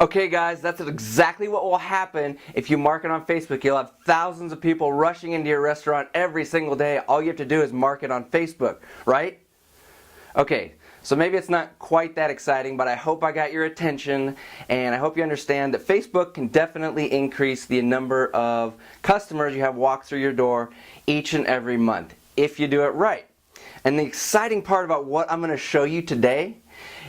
Okay guys, that's exactly what will happen if you market on Facebook. You'll have thousands of people rushing into your restaurant every single day. All you have to do is market on Facebook, right? Okay, so maybe it's not quite that exciting, but I hope I got your attention, and I hope you understand that Facebook can definitely increase the number of customers you have walk through your door each and every month, if you do it right. And the exciting part about what I'm going to show you today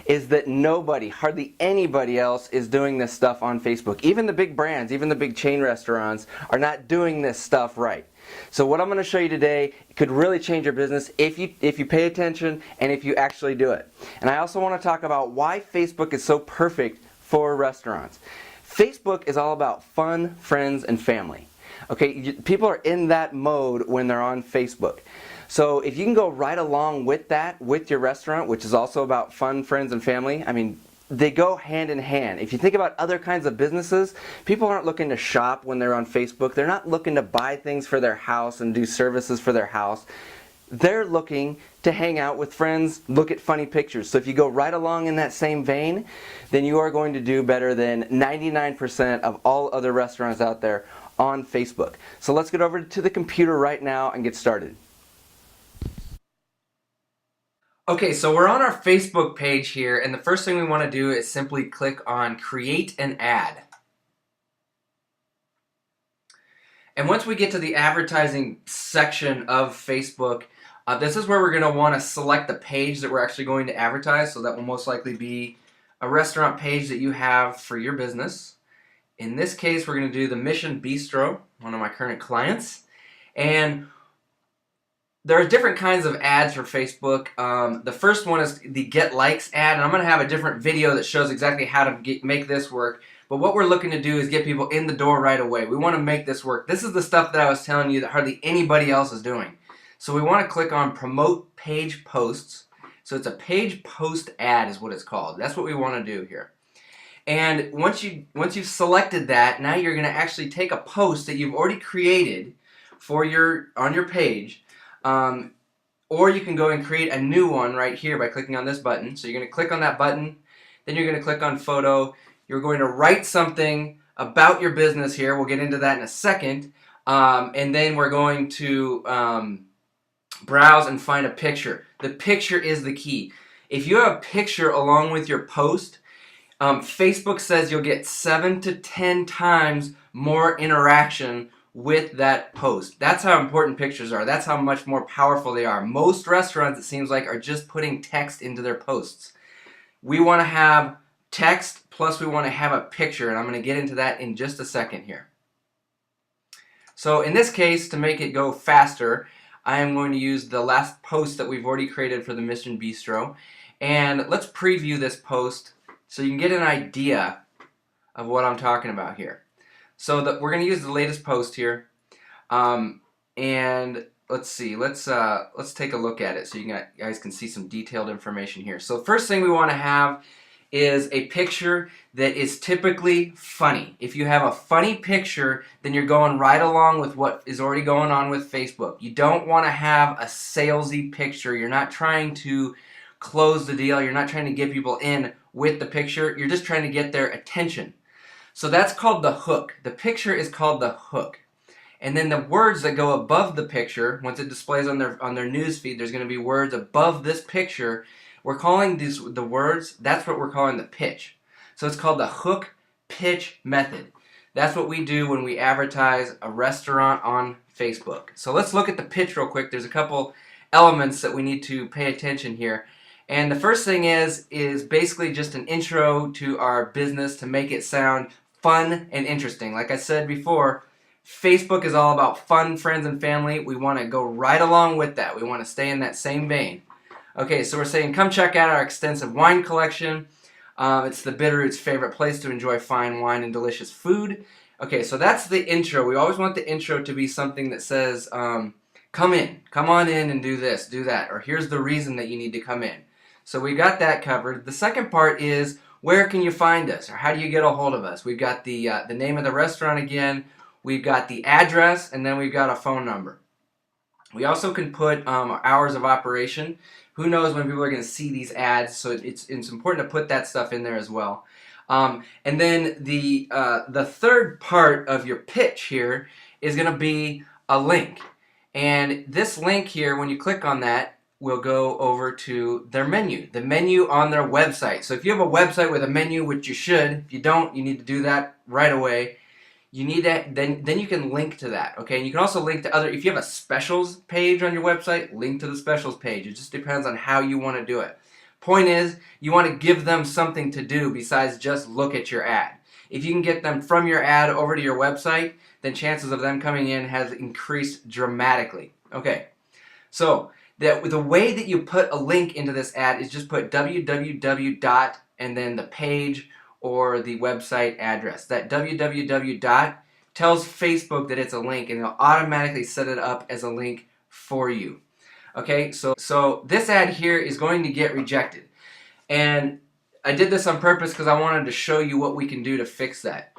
is that nobody, hardly anybody else is doing this stuff on Facebook. Even the big brands, even the big chain restaurants are not doing this stuff right. So what I'm going to show you today could really change your business if you pay attention and if you actually do it. And I also want to talk about why Facebook is so perfect for restaurants. Facebook is all about fun, friends, and family. Okay, people are in that mode when they're on Facebook. So if you can go right along with that, with your restaurant, which is also about fun, friends, and family, I mean, they go hand in hand. If you think about other kinds of businesses, people aren't looking to shop when they're on Facebook. They're not looking to buy things for their house and do services for their house. They're looking to hang out with friends, look at funny pictures. So if you go right along in that same vein, then you are going to do better than 99% of all other restaurants out there on Facebook. So let's get over to the computer right now and get started. Okay, so we're on our Facebook page here, and the first thing we want to do is simply click on Create an Ad. And once we get to the advertising section of Facebook, this is where we're going to want to select the page that we're actually going to advertise. So that will most likely be a restaurant page that you have for your business. In this case, we're going to do the Mission Bistro, one of my current clients. And there are different kinds of ads for Facebook. The first one is the Get Likes ad, and I'm going to have a different video that shows exactly how to make this work. But what we're looking to do is get people in the door right away. We want to make this work. This is the stuff that I was telling you that hardly anybody else is doing. So we want to click on Promote Page Posts. So it's a page post ad is what it's called. That's what we want to do here. And once you've selected that, now you're going to actually take a post that you've already created for on your page. Or you can go and create a new one right here by clicking on this button. So you're going to click on that button, then you're going to click on photo. You're going to write something about your business here. We'll get into that in a second. And then we're going to browse and find a picture. The picture is the key. If you have a picture along with your post, Facebook says you'll get 7 to 10 times more interaction with that post. That's how important pictures are. That's how much more powerful they are. Most restaurants, it seems like, are just putting text into their posts. We want to have text, plus we want to have a picture, and I'm going to get into that in just a second here. So in this case, to make it go faster, I am going to use the last post that we've already created for the Mission Bistro. And let's preview this post so you can get an idea of what I'm talking about here. So we're going to use the latest post here, and let's see. Let's take a look at it so you guys can see some detailed information here. So first thing we want to have is a picture that is typically funny. If you have a funny picture, then you're going right along with what is already going on with Facebook. You don't want to have a salesy picture. You're not trying to close the deal. You're not trying to get people in with the picture. You're just trying to get their attention. So that's called the hook. The picture is called the hook. And then the words that go above the picture, once it displays on their news feed, there's going to be words above this picture. We're calling the words, that's what we're calling the pitch. So it's called the hook pitch method. That's what we do when we advertise a restaurant on Facebook. So let's look at the pitch real quick. There's a couple elements that we need to pay attention here. And the first thing is basically just an intro to our business to make it sound fun and interesting. Like I said before, Facebook is all about fun, friends, and family. We want to go right along with that. We want to stay in that same vein. Okay, so we're saying, come check out our extensive wine collection. It's the Bitterroot's favorite place to enjoy fine wine and delicious food. Okay, so that's the intro. We always want the intro to be something that says, come on in and do this, do that, or here's the reason that you need to come in. So we got that covered. The second part is, where can you find us, or how do you get a hold of us? We've got the name of the restaurant again, we've got the address, and then we've got a phone number. We also can put hours of operation. Who knows when people are going to see these ads, so it's important to put that stuff in there as well. And then the third part of your pitch here is going to be a link. And this link here, when you click on that, will go over to their menu, the menu on their website. So if you have a website with a menu, which you should, if you don't, you need to do that right away. You need that, then you can link to that, okay? And you can also link to other, if you have a specials page on your website, link to the specials page. It just depends on how you want to do it. Point is, you want to give them something to do besides just look at your ad. If you can get them from your ad over to your website, then chances of them coming in has increased dramatically. Okay, so the way that you put a link into this ad is just put www dot and then the page or the website address. That www dot tells Facebook that it's a link, and it'll automatically set it up as a link for you. Okay, so this ad here is going to get rejected. And I did this on purpose because I wanted to show you what we can do to fix that.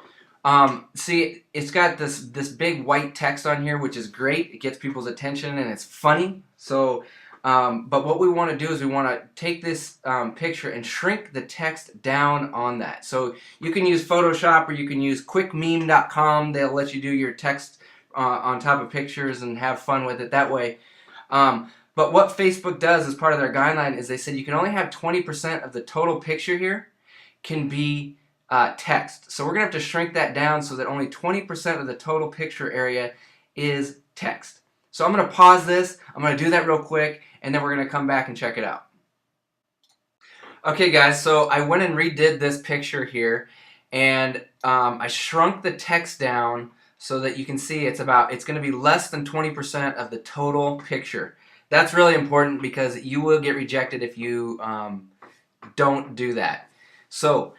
See, it's got this big white text on here, which is great. It gets people's attention and it's funny. So, but what we want to do is we want to take this picture and shrink the text down on that. So you can use Photoshop or you can use quickmeme.com. They'll let you do your text on top of pictures and have fun with it that way. But what Facebook does as part of their guideline is they said you can only have 20% of the total picture here can be text. So we're going to have to shrink that down so that only 20% of the total picture area is text. So I'm going to pause this, I'm going to do that real quick, and then we're going to come back and check it out. Okay guys, so I went and redid this picture here, and I shrunk the text down so that you can see it's going to be less than 20% of the total picture. That's really important because you will get rejected if you don't do that. So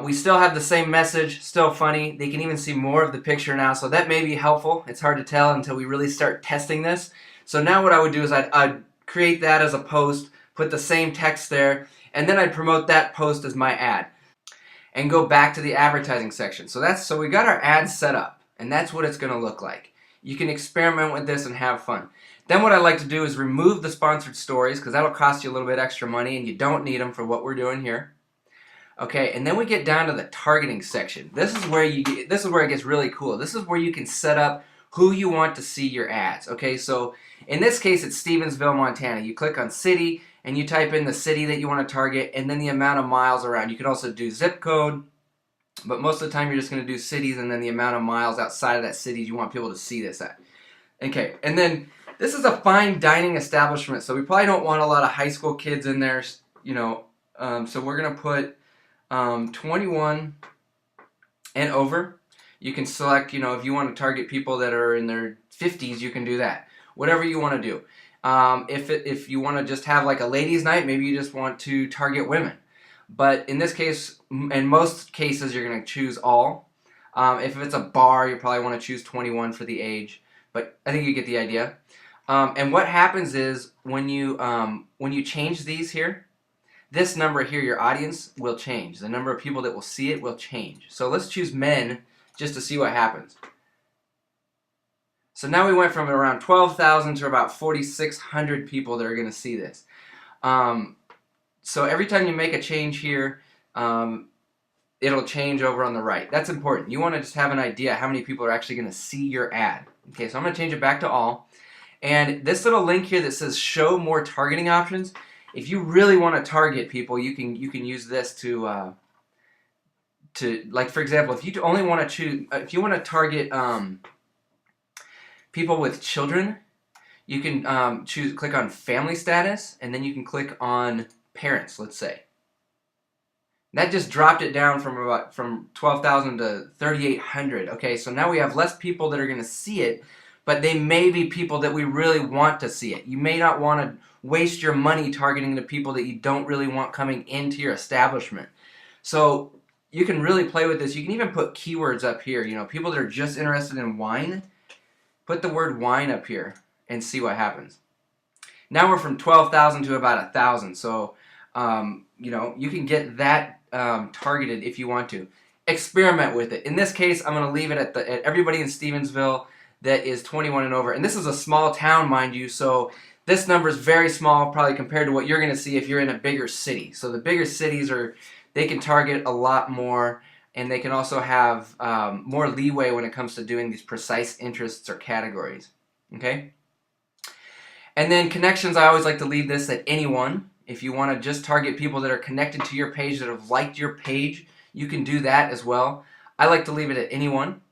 we still have the same message, still funny. They can even see more of the picture now, so that may be helpful. It's hard to tell until we really start testing this. So now what I would do is I'd create that as a post, put the same text there, and then I'd promote that post as my ad and go back to the advertising section. So we got our ad set up, and that's what it's going to look like. You can experiment with this and have fun. Then what I like to do is remove the sponsored stories because that'll cost you a little bit extra money and you don't need them for what we're doing here. Okay, and then we get down to the targeting section. This is where it gets really cool. This is where you can set up who you want to see your ads. Okay, so in this case it's Stevensville, Montana. You click on city and you type in the city that you want to target and then the amount of miles around. You can also do zip code, but most of the time you're just going to do cities and then the amount of miles outside of that city you want people to see this at. Okay, and then this is a fine dining establishment, so we probably don't want a lot of high school kids in there, you know, so we're going to put 21 and over. You can select, you know, if you want to target people that are in their 50s, you can do that. Whatever you want to do. If you want to just have like a ladies' night, maybe you just want to target women. But in this case, in most cases, you're going to choose all. If it's a bar, you probably want to choose 21 for the age. But I think you get the idea. And what happens is when you change these here, this number here, your audience, will change. The number of people that will see it will change. So let's choose men just to see what happens. So now we went from around 12,000 to about 4,600 people that are going to see this. So every time you make a change here, it'll change over on the right. That's important. You want to just have an idea how many people are actually going to see your ad. Okay, so I'm going to change it back to all. And this little link here that says show more targeting options, if you really want to target people, you can use this to like, for example, if you only want to choose, if you want to target people with children, you can click on family status, and then you can click on parents, let's say. That just dropped it down from 12,000 to 3,800. Okay, so now we have less people that are going to see it, but they may be people that we really want to see it. You may not want to waste your money targeting the people that you don't really want coming into your establishment. So you can really play with this. You can even put keywords up here. You know, people that are just interested in wine, put the word wine up here and see what happens. Now we're from 12,000 to about 1,000. So, you know, you can get that targeted if you want to. Experiment with it. In this case, I'm going to leave it at everybody in Stevensville that is 21 and over. And this is a small town, mind you, so this number is very small probably compared to what you're going to see if you're in a bigger city. So the bigger cities they can target a lot more, and they can also have more leeway when it comes to doing these precise interests or categories. Okay? And then connections, I always like to leave this at anyone. If you want to just target people that are connected to your page, that have liked your page, you can do that as well. I like to leave it at anyone.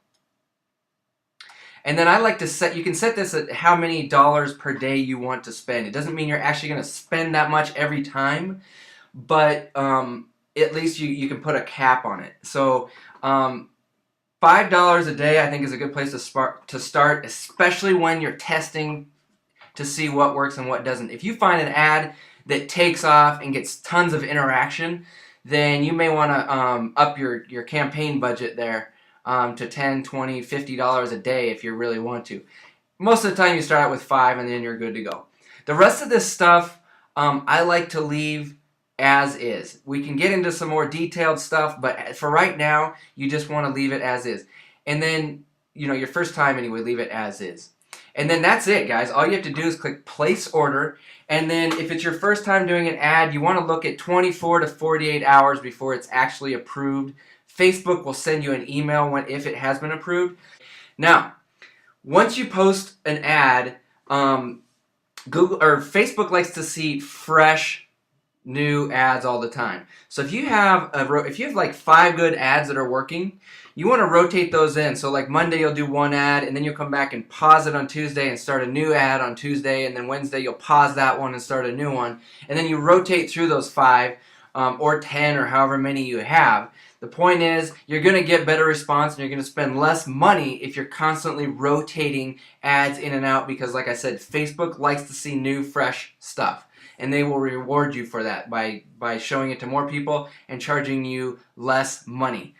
And then I like to you can set this at how many dollars per day you want to spend. It doesn't mean you're actually going to spend that much every time, but at least you can put a cap on it. So $5 a day I think is a good place to start, especially when you're testing to see what works and what doesn't. If you find an ad that takes off and gets tons of interaction, then you may want to up your campaign budget there to $10, $20, $50 a day if you really want to. Most of the time you start out with $5 and then you're good to go. The rest of this stuff I like to leave as is. We can get into some more detailed stuff, but for right now you just want to leave it as is. And then, you know, your first time anyway, leave it as is. And then that's it, guys. All you have to do is click place order, and then if it's your first time doing an ad, you want to look at 24 to 48 hours before it's actually approved. Facebook will send you an email if it has been approved. Now, once you post an ad, Google or Facebook likes to see fresh, new ads all the time. So if you have like 5 good ads that are working, you want to rotate those in. So like Monday you'll do one ad, and then you'll come back and pause it on Tuesday and start a new ad on Tuesday, and then Wednesday you'll pause that one and start a new one, and then you rotate through those 5 or 10 or however many you have. The point is, you're going to get better response and you're going to spend less money if you're constantly rotating ads in and out, because like I said, Facebook likes to see new, fresh stuff. And they will reward you for that by showing it to more people and charging you less money.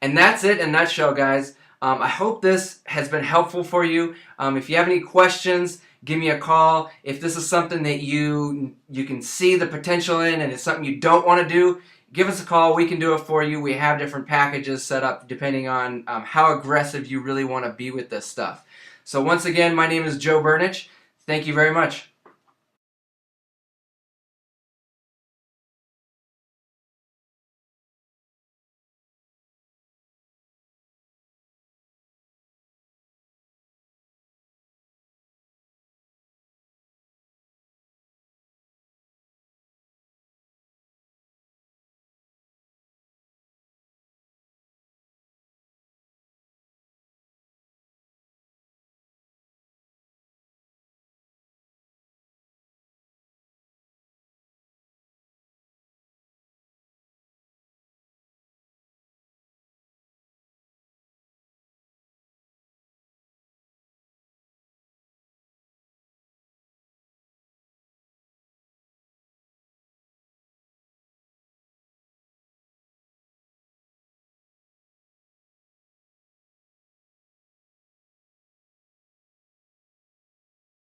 And that's it in a nutshell, guys. I hope this has been helpful for you. If you have any questions, give me a call. If this is something that you can see the potential in and it's something you don't want to do, give us a call. We can do it for you. We have different packages set up depending on how aggressive you really want to be with this stuff. So once again, my name is Joe Burnich. Thank you very much.